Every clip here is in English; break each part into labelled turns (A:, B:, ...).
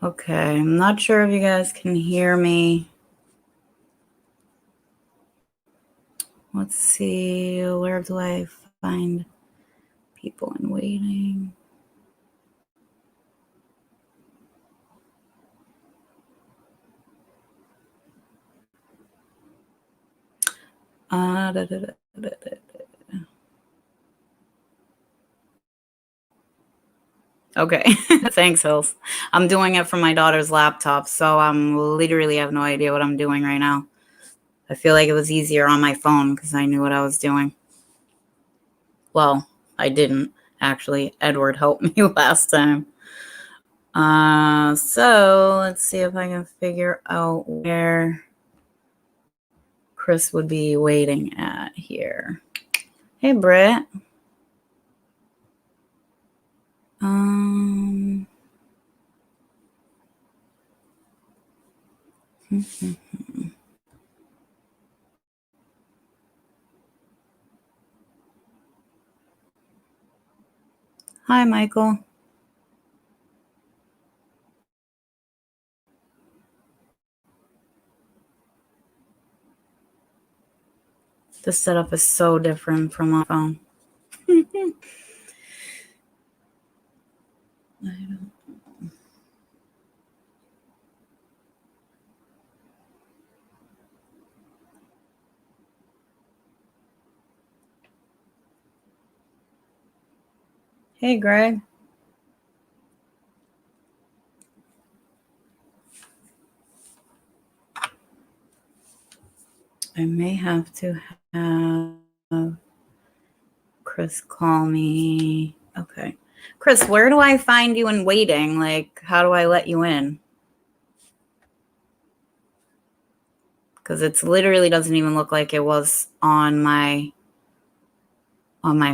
A: Okay, I'm not sure if you guys can hear me. Let's see, where do I find people in waiting? Okay, thanks, Hills. I'm doing it from my daughter's laptop, so I'm literally have no idea what I'm doing right now. I feel like it was easier on my phone because I knew what I was doing. Well, I didn't, actually. Edward helped me last time. So let's see if I can figure out where Chris would be waiting at here. Hey, Britt. Hi, Michael. The setup is so different from my phone. I don't. Hey, Greg. I may have to have Chris call me. Okay. Chris, where do I find you in waiting? Like, how do I let you in? Because it's literally doesn't even look like it was on my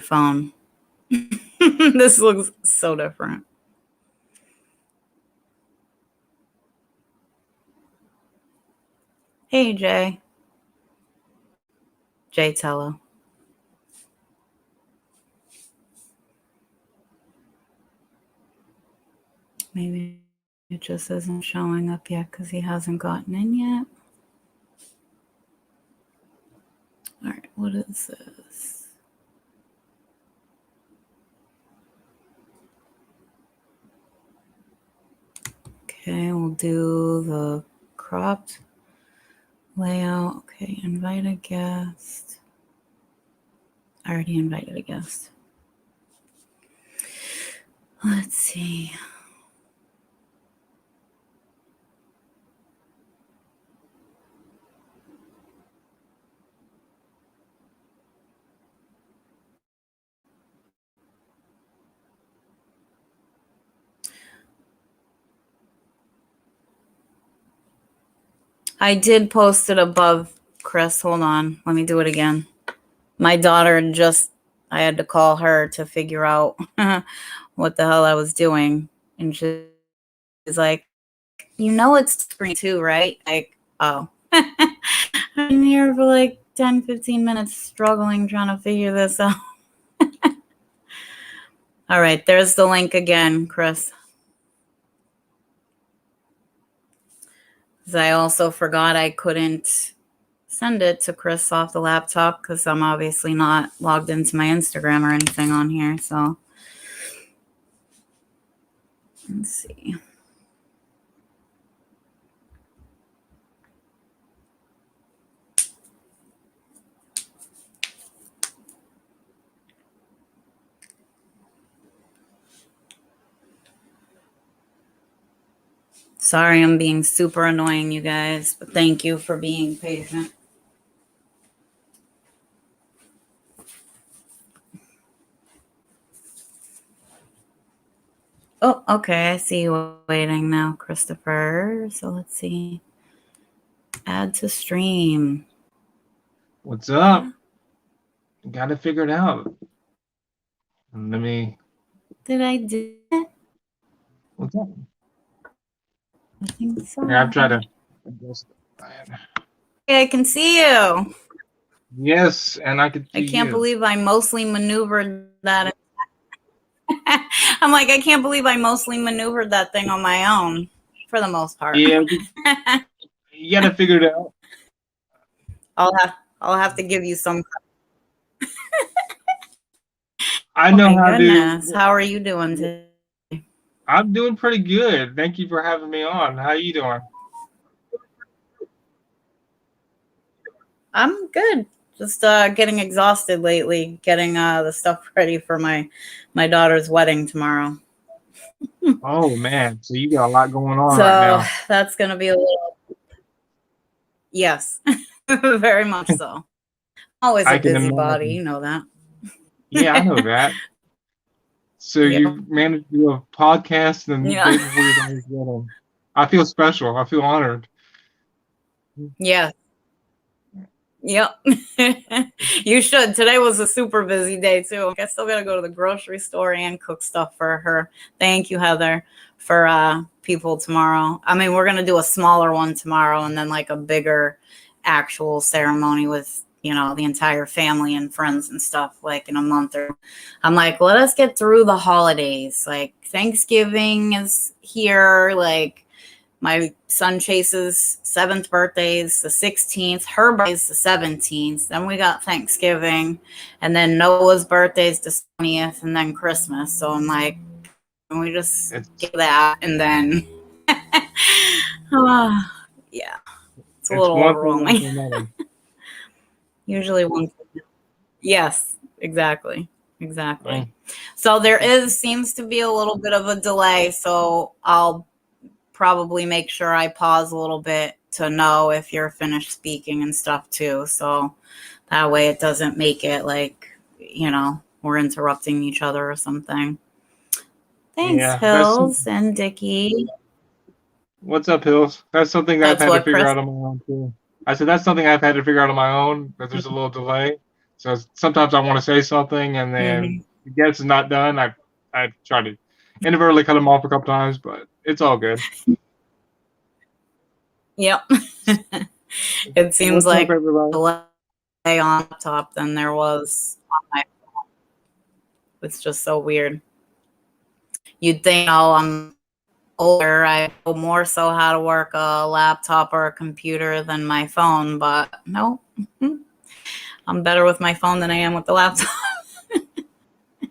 A: phone. This looks so different. Hey, Jay. Jay Tello. Maybe it just isn't showing up yet because he hasn't gotten in yet. All right, what is this? Okay, we'll do the cropped layout. Okay, invite a guest. I already invited a guest. Let's see. I did post it above, Chris. Hold on. Let me do it again. My daughter I had to call her to figure out what the hell I was doing. And she's like, you know it's screen two, right? Like, oh. I've been here for like 10, 15 minutes struggling trying to figure this out. All right, there's the link again, Chris. Because I also forgot I couldn't send it to Chris off the laptop because I'm obviously not logged into my Instagram or anything on here. So let's see. Sorry, I'm being super annoying, you guys, but thank you for being patient. Oh, okay. I see you waiting now, Christopher. So let's see. Add to stream.
B: What's up? Got it figured out. Let me.
A: Did I do it?
B: What's up?
A: I think so.
B: Yeah, I've tried to adjust it.
A: I can see you.
B: Yes, and I can see you.
A: I can't believe I mostly maneuvered that. I'm like, I can't believe I mostly maneuvered that thing on my own. for the most part.
B: Yeah, you gotta figure it out.
A: I'll have to give you some.
B: I
A: Oh
B: know
A: my
B: how
A: goodness,
B: to.
A: how are you doing today?
B: I'm doing pretty good. Thank you for having me on. How you doing?
A: I'm good. Just getting exhausted lately, getting the stuff ready for my daughter's wedding tomorrow.
B: Oh man, so you got a lot going on right
A: So
B: now.
A: that's gonna be a little, yes, very much so. Always a
B: I can
A: busybody,
B: imagine.
A: you know that.
B: Yeah, I know that. So
A: Yep.
B: you managed to do a podcast the
A: Yeah.
B: day before your daughter's wedding. I feel special. I feel honored.
A: Yeah. Yep. You should. Today was a super busy day too. I still gotta go to the grocery store and cook stuff for her. Thank you, Heather, for people tomorrow. I mean, we're gonna do a smaller one tomorrow and then like a bigger actual ceremony with, you know, the entire family and friends and stuff like in a month or I'm like, let us get through the holidays. Like Thanksgiving is here, like my son Chase's 7th birthday is the 16th. Her birthday is the 17th. Then we got Thanksgiving. And then Noah's birthday is the 20th. And then Christmas. So I'm like, can we just
B: It's
A: get that? And then, yeah, it's a
B: it's
A: little
B: one thing
A: overwhelming.
B: after another.
A: Usually one. Yes, exactly. Exactly.
B: Mm.
A: So seems to be a little bit of a delay. So I'll probably make sure I pause a little bit to know if you're finished speaking and stuff too. So that way it doesn't make it like, you know, we're interrupting each other or something. Thanks,
B: Yeah, that's
A: Hills and Dickie.
B: what's up, Hills. That's something I've
A: That's
B: had to
A: what
B: figure
A: Chris.
B: out on my own too. I said that's something I've had to figure out on my own. That there's a little delay. So sometimes I want to say something and then
A: Mm-hmm.
B: the guess is not done. I try to inadvertently cut them off a couple times, but it's all good.
A: Yep. It seems
B: What's up,
A: like
B: everybody?
A: delay on laptop than there was on my. It's just so weird. You'd think, oh, I'm older. I know more so how to work a laptop or a computer than my phone, but no, I'm better with my phone than I am with the laptop.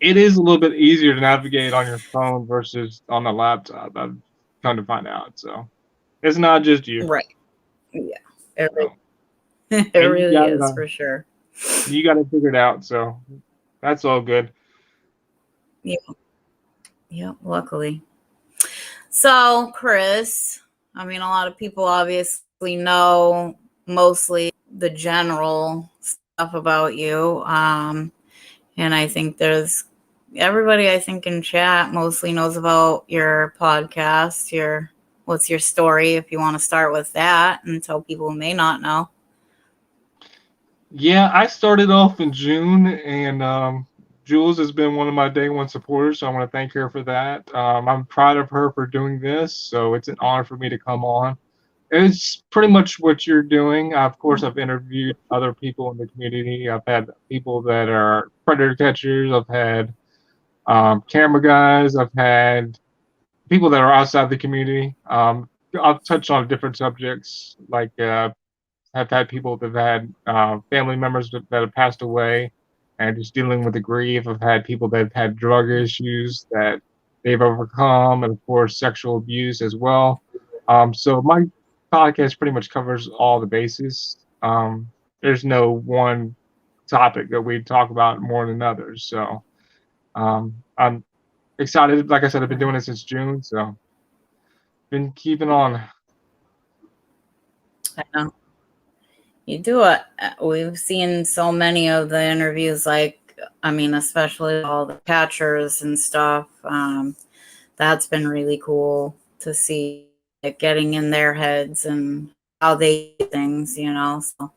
B: It is a little bit easier to navigate on your phone versus on the laptop. I've come to find out. So it's not just you.
A: Right. Yeah. It,
B: So,
A: it
B: and you
A: really
B: got it.
A: is for sure.
B: You got it figured out. So that's all good.
A: Yeah. Yeah. Luckily. So, Chris, I mean, a lot of people obviously know mostly the general stuff about you. And I think there's everybody I think in chat mostly knows about your podcast, what's your story if you want to start with that and tell people who may not know.
B: Yeah, I started off in June, and Jules has been one of my day one supporters, so I want to thank her for that. I'm proud of her for doing this, so it's an honor for me to come on. It's pretty much what you're doing. Of course, I've interviewed other people in the community. I've had people that are predator catchers. I've had camera guys. I've had people that are outside the community. I've touched on different subjects like have had people that have had family members that have passed away and just dealing with the grief. I've had people that have had drug issues that they've overcome, and of course, sexual abuse as well. So my podcast pretty much covers all the bases. There's no one topic that we talk about more than others. So I'm excited. Like I said, I've been doing it since June, so been keeping on.
A: I know. You do it. We've seen so many of the interviews, like, I mean, especially all the catchers and stuff. That's been really cool to see, like, getting in their heads and how they do things, you know. So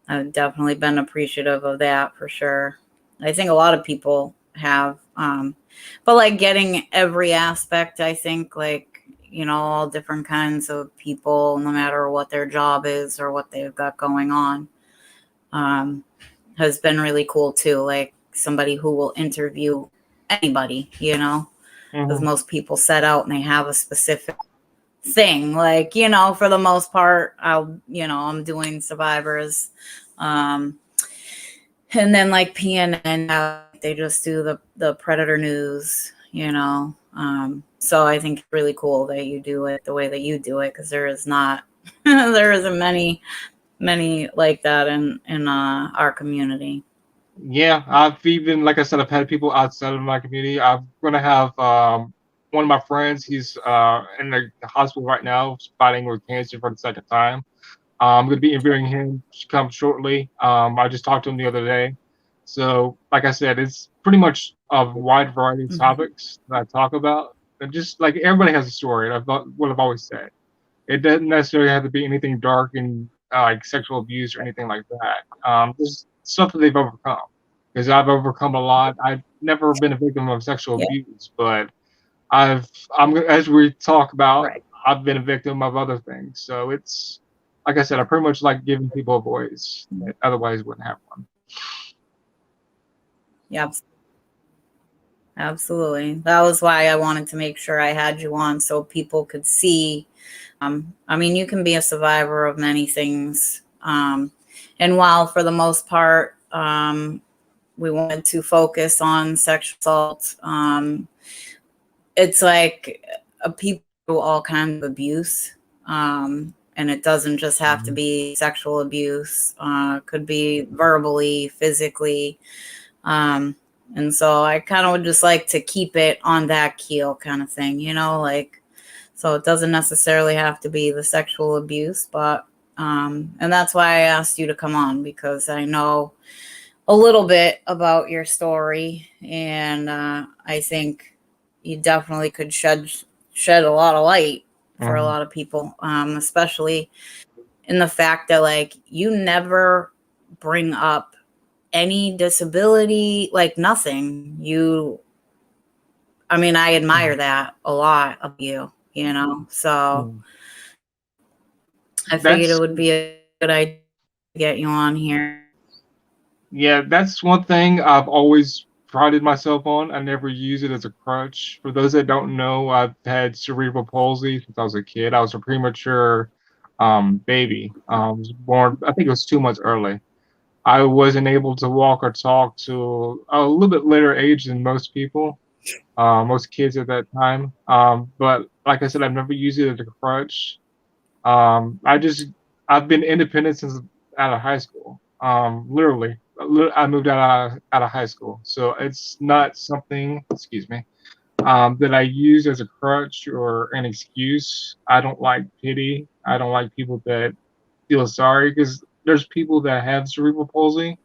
A: I've definitely been appreciative of that for sure. I think a lot of people have. But like getting every aspect, I think, like, you know, all different kinds of people, no matter what their job is or what they've got going on, um, has been really cool too. Like somebody who will interview anybody, you know, because
B: Mhm.
A: most people set out and they have a specific thing. Like, you know, for the most part, I'm doing survivors. Um, and then like PNN, they just do the Predator news, you know. So I think it's really cool that you do it the way that you do it, because there is not, there isn't many like that in our community.
B: Yeah, I've even, like I said, I've had people outside of my community. I'm gonna have one of my friends. He's in the hospital right now, fighting with cancer for the second time. I'm going to be interviewing him to come shortly. I just talked to him the other day. So, like I said, it's pretty much a wide variety of
A: Mhm.
B: topics that I talk about. And just like everybody has a story, and what I've always said. It doesn't necessarily have to be anything dark and like sexual abuse or anything like that. Just stuff that they've overcome. Because I've overcome a lot. I've never been a victim of sexual
A: Yeah,
B: abuse, but as we talk about,
A: right.
B: I've been a victim of other things. So it's like I said, I pretty much like giving people a voice that otherwise wouldn't have one.
A: Yeah, absolutely. That was why I wanted to make sure I had you on so people could see. I mean, you can be a survivor of many things. And while for the most part, we wanted to focus on sexual assault, it's like people do all kinds of abuse. And it doesn't just have to
B: Mhm.
A: be sexual abuse, could be verbally, physically. Um, and so I kind of would just like to keep it on that keel kind of thing, you know, like, so it doesn't necessarily have to be the sexual abuse, but, and that's why I asked you to come on, because I know a little bit about your story. And I think you definitely could shed a lot of light for a
B: Mhm.
A: lot of people, especially in the fact that like you never bring up any disability, like nothing. I mean, I admire
B: Mhm.
A: that a lot of you, you know. So
B: Mhm.
A: I figured it
B: That's
A: would be a good idea to get you on here.
B: Yeah, that's one thing I've always prided myself on. I never use it as a crutch. For those that don't know, I've had cerebral palsy since I was a kid. I was a premature baby. I was born, I think it was 2 months early. I wasn't able to walk or talk till a little bit later age than most people, most kids at that time. But like I said, I've never used it as a crutch. Um, I just I've been independent since out of high school. Literally, I moved out of high school, so it's not something. Excuse me. That I use as a crutch or an excuse. I don't like pity. I don't like people that feel sorry, because there's people that have cerebral palsy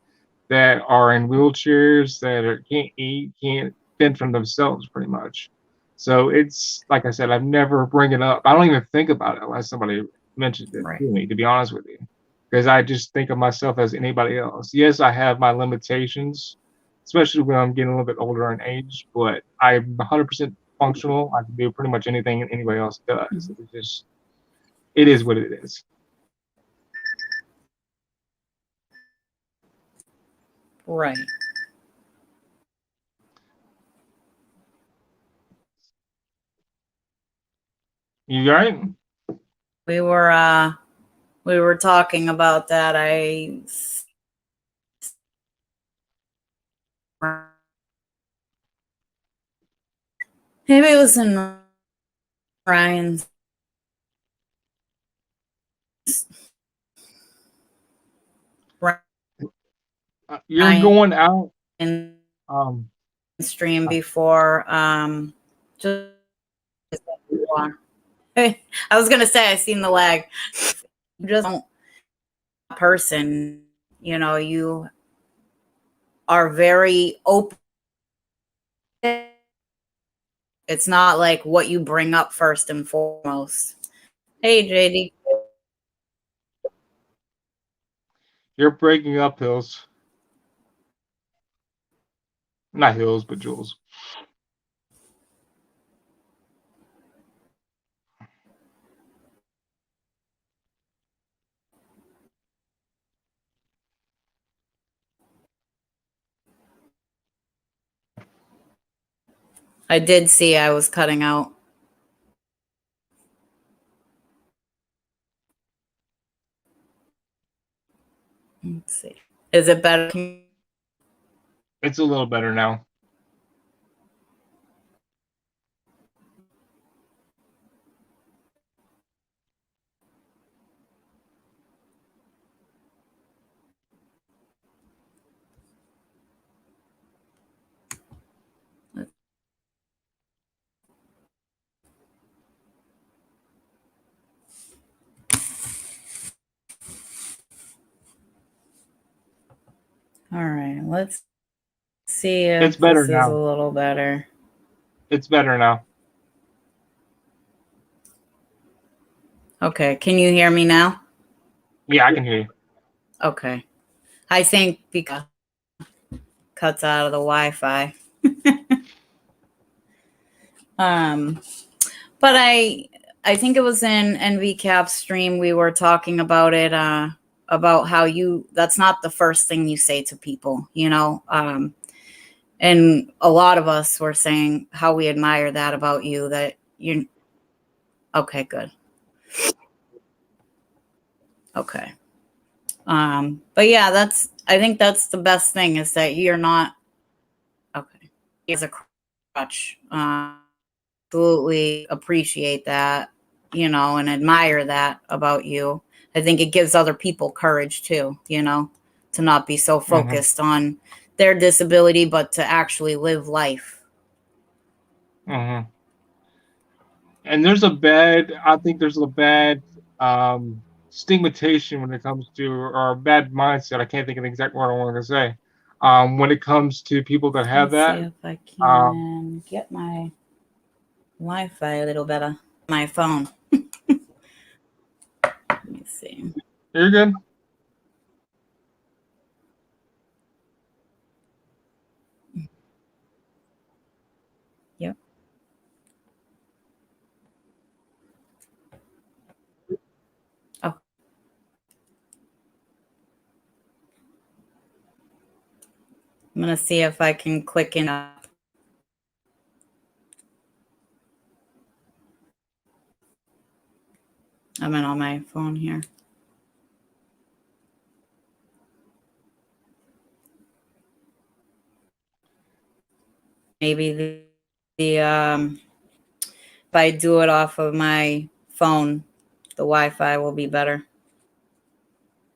B: that are in wheelchairs that can't eat, can't fend for themselves pretty much. So it's like I said, I've never bring it up. I don't even think about it unless somebody mentions it
A: Right.
B: to me, to be honest with you, because I just think of myself as anybody else. Yes, I have my limitations, especially when I'm getting a little bit older in age, but I'm 100% functional. I can do pretty much anything anybody else does.
A: Mhm.
B: It is what it is.
A: Right.
B: You right?
A: We were uh we were talking about that. Maybe it was in Ryan's
B: You're
A: Ryan's
B: going out. Um,
A: stream before. Just before. I was gonna say I seen the lag. You just don't person, you know, you are very open. It's not like what you bring up first and foremost. Hey JD.
B: you're breaking up, Hills. Not Hills, but Jules.
A: I did see I was cutting out. Let's see. Is it better?
B: It's a little better now.
A: All right, let's see if
B: It's better
A: this is a
B: now.
A: little better.
B: It's better now.
A: Okay, can you hear me now?
B: Yeah, I can hear you.
A: Okay. I think because cuts out of the Wi-Fi. But I think it was in NVCap's stream we were talking about it, about how that's not the first thing you say to people, you know. And a lot of us were saying how we admire that about you, that you okay, good. Okay. But yeah, I think that's the best thing, is that you're not okay. As a crutch. Absolutely appreciate that, you know, and admire that about you. I think it gives other people courage too, you know, to not be so focused on their disability, but to actually live life.
B: And I think there's a bad stigmatization when it comes to, or a bad mindset. I can't think of the exact word I wanted to say. When it comes to people that have
A: Let's see
B: that.
A: if I can get my Wi-Fi a little better. My phone. Let me see.
B: You're good.
A: Yep. Oh, I'm gonna see if I can click in. I'm in on my phone here. Maybe the if I do it off of my phone, the Wi-Fi will be better.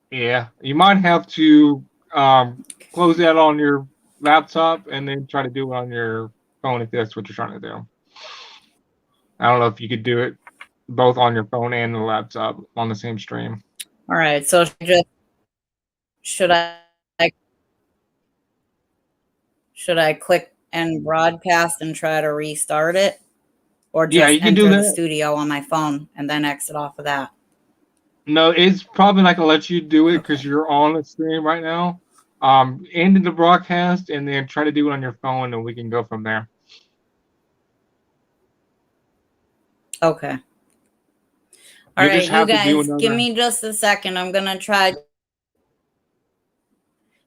B: Yeah, you might have to close that on your laptop and then try to do it on your phone if that's what you're trying to do. I don't know if you could do it both on your phone and the laptop on the same stream.
A: All right. So should I should I click end broadcast and try to restart it, or
B: Yeah,
A: just
B: you can do
A: enter the
B: that.
A: studio on my phone and then exit off of that?
B: No, it's probably not gonna let you do it because
A: Okay.
B: you're on the stream right now. End the broadcast and then try to do it on your phone, and we can go from there.
A: Okay. All
B: You'll just
A: right, you
B: have to do
A: guys, give
B: another.
A: me just a second. I'm gonna try.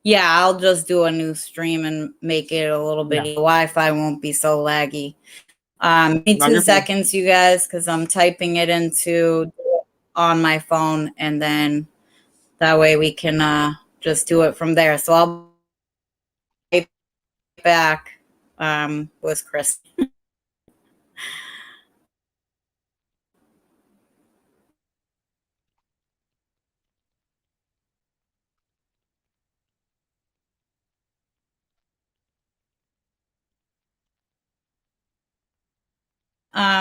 A: Yeah, I'll just do a new stream and make it a little bit.
B: Yeah,
A: The Wi-Fi won't be so laggy. Give me
B: no,
A: 2
B: you're fine.
A: seconds, you guys, because I'm typing it into on my phone, and then that way we can just do it from there. So I'll be back with Chris.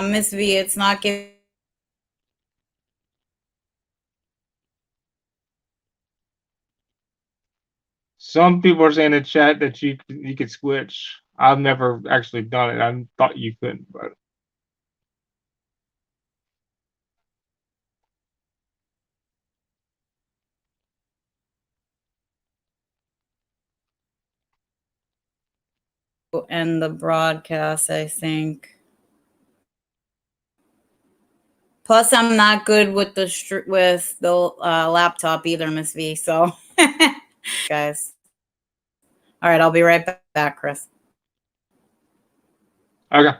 A: Miss V, it's not giving.
B: Some people are saying in chat that you could switch. I've never actually done it. I thought you couldn't, but
A: End the broadcast, I think. Plus, I'm not good with the laptop either, Miss V. So, guys. All right, I'll be right back, Chris.
B: okay.